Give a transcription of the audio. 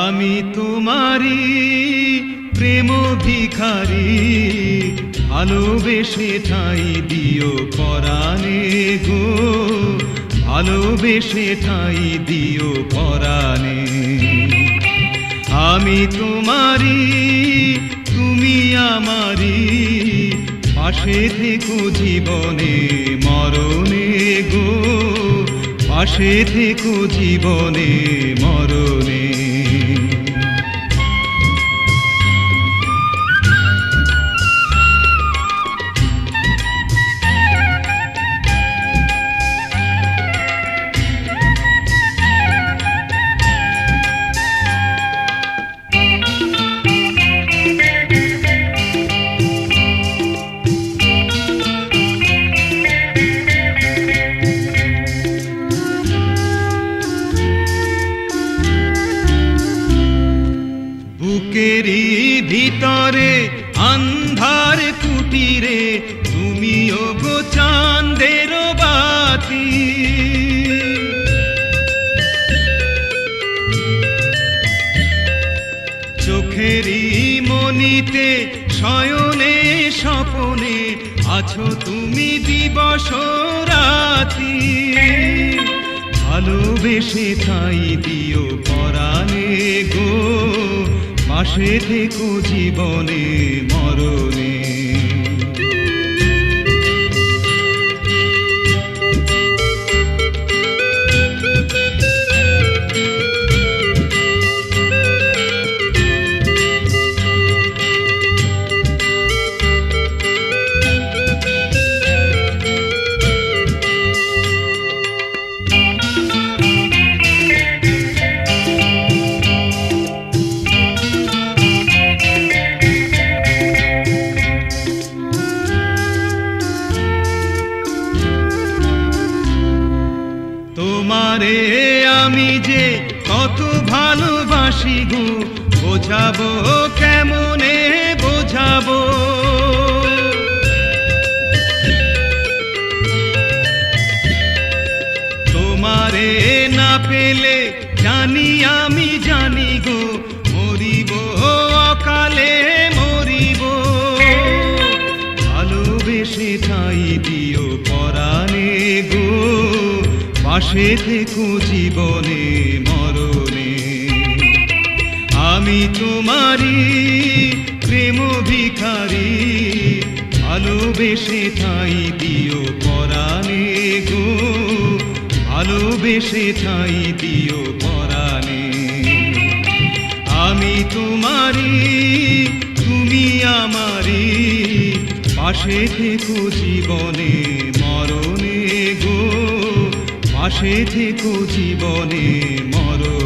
আমি তোমারি প্রেম ভিখারি, ভালোবেসে ঠাঁই দিও পরাণে গো, ভালোবেসে ঠাঁই দিও পরাণে। আমি তোমারি তুমি আমারি, পাশে থেকো জীবনে মরণে গো, পাশে থেকো জীবনে মরণে। বুকেরই ভিতরে আন্ধার কুটিরে তুমিও গো চাঁদের বাতি, চোখেরই মনিতে শয়নে স্বপনে আছো তুমি দিবস রাতি। ভালোবেসে ঠাঁই দিও পরাণে গো, পাশে থেকো জীবনে মরণে। তোমারে আমি যে কত ভালোবাসি গো, বোঝাবো কেমনে বোঝাবো। তোমারে না পেলে জানি আমি জানি গো, মরিব অকালে মরিব। ভালোবেসে ঠাঁই দিও পরাণে গো, পাশে থেকো জীবনে মরণে। আমি তোমারি প্রেম ভিখারি, ভালোবেসে ঠাঁই দিও পরাণে গো, ভালোবেসে ঠাঁই দিও পরাণে। আমি তোমারি তুমি আমারি, পাশে থেকো জীবনে মরণে গো, পাশে থেকো জীবনে মরণে।